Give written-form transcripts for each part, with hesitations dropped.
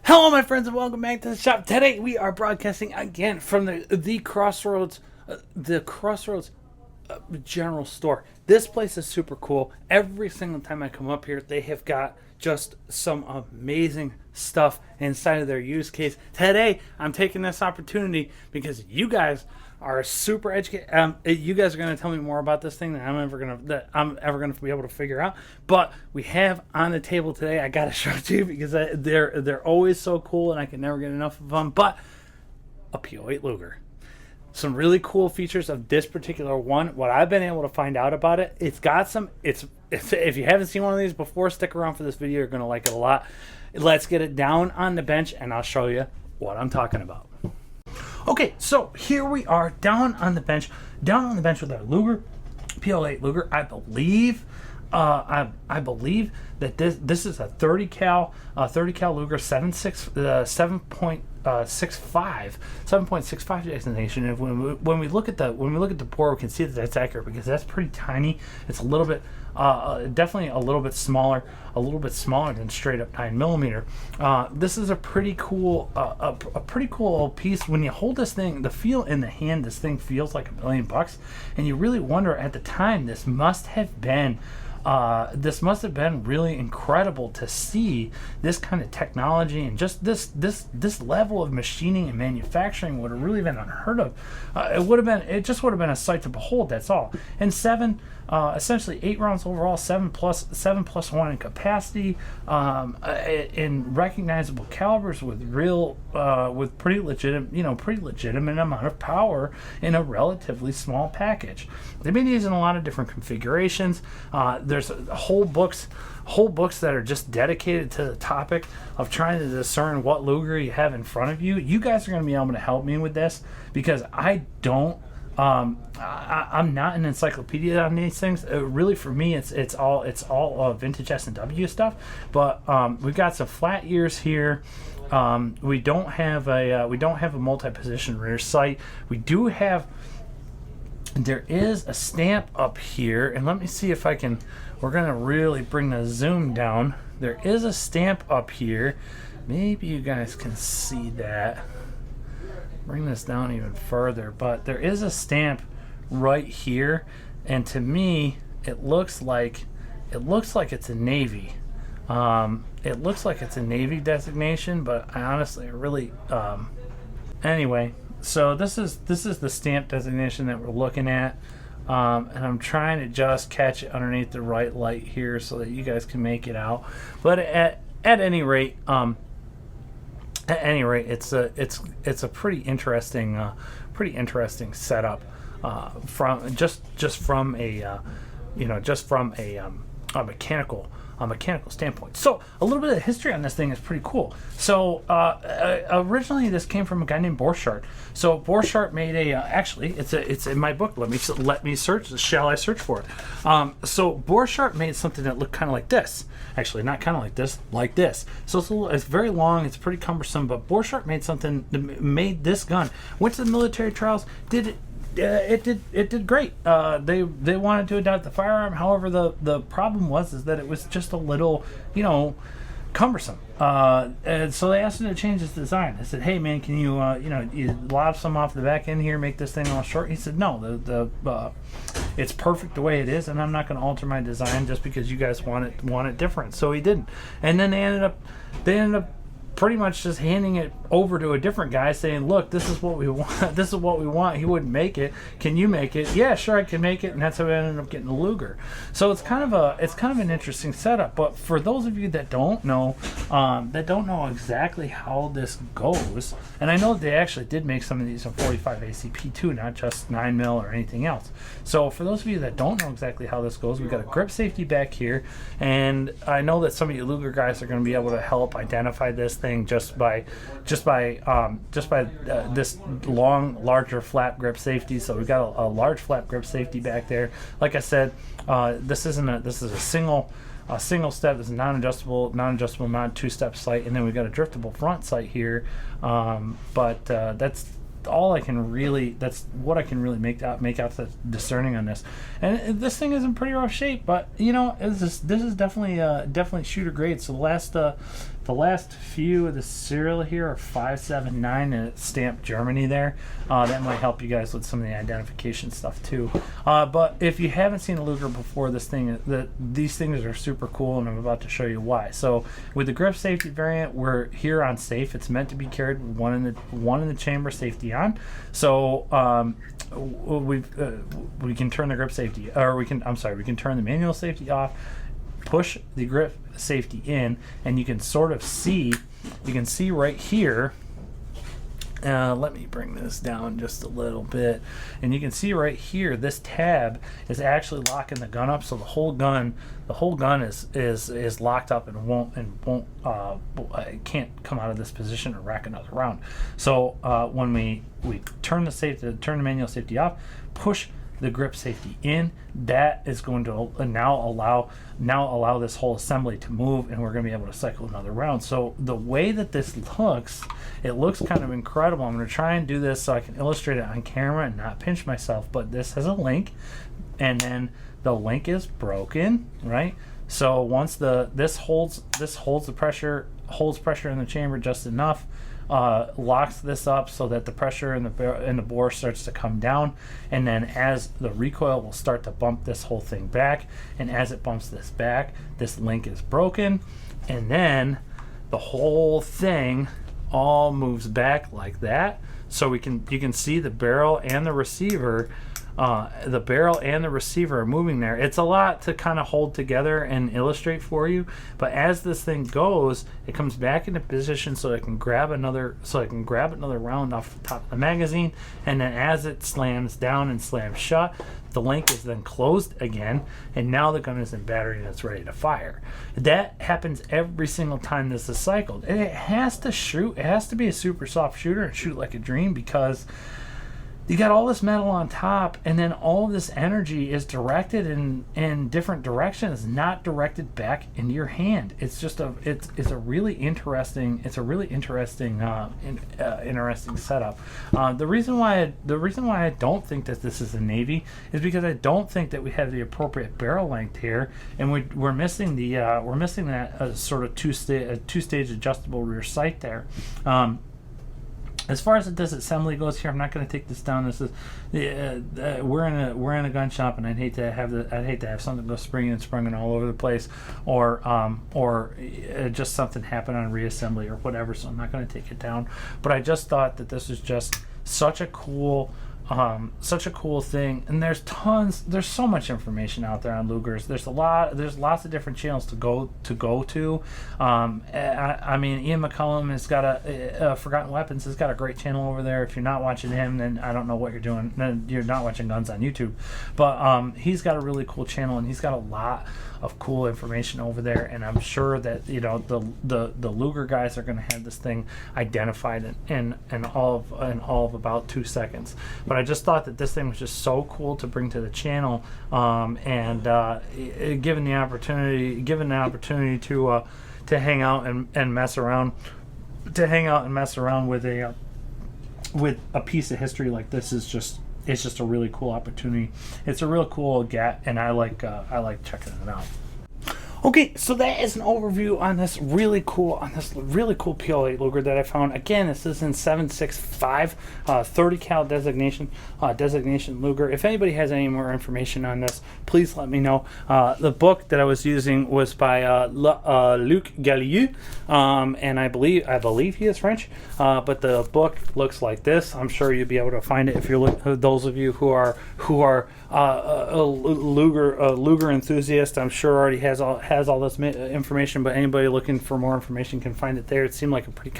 Hello, my friends, and welcome back to the shop. Today we are broadcasting again from the Crossroads, General Store. This place is super cool. Every single time I come up here, they have got just some amazing stuff inside of their use case. Today, I'm taking this opportunity because you guys are super educated. You guys are going to tell me more about this thing than I'm ever going to be able to figure out. But we have on the table today, I got to show it to you because they're always so cool and I can never get enough of them. But a P08 Luger. Some really cool features of this particular one. What I've been able to find out about it, it's got some. If you haven't seen one of these before, stick around for this video. You're going to like it a lot. Let's get it down on the bench and I'll show you what I'm talking about. Okay, so here we are down on the bench with our Luger, P08 Luger. I believe that this is a 30 cal Luger 7.65 designation. And when we look at the bore, we can see that that's accurate because that's pretty tiny. It's a little bit definitely a little bit smaller than straight up 9mm. This is a pretty cool old piece. When you hold this thing, the feel in the hand, this thing feels like $1 million, and you really wonder at the time this must have been really incredible to see this kind of technology and just this level of machining and manufacturing would have really been unheard of. It just would have been a sight to behold. That's all. And essentially 8 rounds overall, 7 plus 1 in capacity, in recognizable calibers with pretty legitimate amount of power in a relatively small package. They've been using a lot of different configurations. There's whole books that are just dedicated to the topic of trying to discern what Luger you have in front of you. You guys are going to be able to help me with this because I don't. I'm not an encyclopedia on these things. Really, for me, it's all vintage S&W stuff. But we've got some flat ears here. We don't have a multi-position rear sight. There is a stamp up here, and let me see if I can. We're gonna really bring the zoom down. There is a stamp up here. Maybe you guys can see that. Bring this down even further, but there is a stamp right here, and to me, it looks like it's a Navy. It looks like it's a Navy designation, but I honestly really. Anyway, so this is the stamp designation that we're looking at, and I'm trying to just catch it underneath the right light here so that you guys can make it out. But at any rate, it's a pretty interesting setup from a mechanical standpoint. So a little bit of history on this thing is pretty cool. So originally this came from a guy named Borchardt. So Borchardt made it's in my book. Let me search. Shall I search for it? So Borchardt made something that looked kind of like this. Actually, not kind of like this. So it's very long. It's pretty cumbersome. But Borchardt made this gun. Went to the military trials. Did it. It did great. They wanted to adopt the firearm. However, the problem was that it was just a little, cumbersome. And so they asked him to change his design. They said, "Hey man, can you you lob some off the back end here, make this thing all short?" He said, "No, it's perfect the way it is, and I'm not going to alter my design just because you guys want it different." So he didn't. And then they ended up pretty much just handing it over to a different guy saying, "Look, this is what we want. This is what we want." He wouldn't make it. "Can you make it?" "Yeah, sure, I can make it." And that's how we ended up getting the Luger. So it's kind of an interesting setup. But for those of you that don't know exactly how this goes, and I know they actually did make some of these in 45 ACP too, not just 9mm or anything else. So for those of you that don't know exactly how this goes, we've got a grip safety back here, and I know that some of you Luger guys are going to be able to help identify this thing just by this larger flap grip safety. So we've got a large flap grip safety back there. Like I said, this is a single step. This is non-adjustable, non-two-step sight, and then we've got a driftable front sight here. But that's all I can really. That's what I can really make out the discerning on this. And this thing is in pretty rough shape, but this is definitely shooter grade. So the the last few of the serial here are 579, and it's stamped Germany there. That might help you guys with some of the identification stuff too. But if you haven't seen a Luger before, these things are super cool, and I'm about to show you why. So with the grip safety variant, we're here on safe. It's meant to be carried with one in the chamber, safety on. So we can turn the grip safety, or we can turn the manual safety off, push the grip safety in, and you can sort of see, right here, let me bring this down just a little bit, and you can see right here this tab is actually locking the gun up, so the whole gun is locked up and won't it can't come out of this position or rack another round. So when we turn the manual safety off, push the grip safety in, that is going to now allow this whole assembly to move, and we're going to be able to cycle another round. So the way that this looks, it looks kind of incredible. I'm going to try and do this so I can illustrate it on camera and not pinch myself, but this has a link, and then the link is broken, right? So once this holds the pressure, holds pressure in the chamber just enough, locks this up so that the pressure in the bore starts to come down, and then as the recoil will start to bump this whole thing back, and as it bumps this back, this link is broken, and then the whole thing all moves back like that. So you can see the barrel and the receiver. The barrel and the receiver are moving there. It's a lot to kind of hold together and illustrate for you, but as this thing goes, it comes back into position so I can grab another round off the top of the magazine, and then as it slams down and slams shut, the link is then closed again, and now the gun is in battery and it's ready to fire. That happens every single time this is cycled, and it has to shoot. It has to be a super soft shooter and shoot like a dream, because you got all this metal on top, and then all of this energy is directed in different directions, not directed back into your hand. It's just it's a really interesting interesting setup. The reason why I don't think that this is a Navy is because I don't think that we have the appropriate barrel length here, and we're missing that sort of two-stage adjustable rear sight there. As far as the disassembly goes here, I'm not going to take this down. This is we're in a gun shop, and I'd hate to have something go springing and sprunging all over the place, or just something happen on reassembly or whatever. So I'm not going to take it down. But I just thought that this is just such a cool thing, and there's so much information out there on Lugers. There's lots of different channels to go to. I mean, Ian McCullum has got a Forgotten Weapons has got a great channel over there. If you're not watching him, then I don't know what you're doing. Then you're not watching Guns on YouTube. But he's got a really cool channel, and he's got a lot of cool information over there, and I'm sure that the Luger guys are going to have this thing identified in all of about 2 seconds. But I just thought that this thing was just so cool to bring to the channel, and given the opportunity to hang out and mess around, with a piece of history like this it's just a really cool opportunity. It's a real cool get, and I like checking it out. Okay, so that is an overview on this really cool P08 Luger that I found. Again, this is in 7.65, 30 cal designation Luger. If anybody has any more information on this, please let me know. The book that I was using was by Luc Gallieu, and I believe he is French. But the book looks like this. I'm sure you'll be able to find it if you're those of you who are Luger enthusiast. I'm sure already has all this information, but anybody looking for more information can find it there. It seemed like a pretty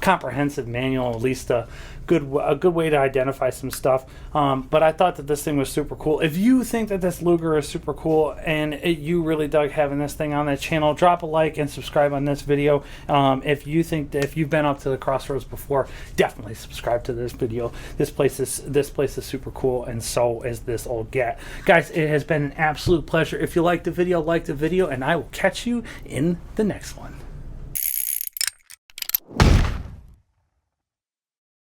comprehensive manual, at least a good way to identify some stuff. But I thought that this thing was super cool. If you think that this Luger is super cool and you really dug having this thing on the channel, drop a like and subscribe on this video. If you've been up to the Crossroads before, definitely subscribe to this video. This place is super cool, and so is this old Gat. Guys, it has been an absolute pleasure. If you liked the video, and I will catch you in the next one.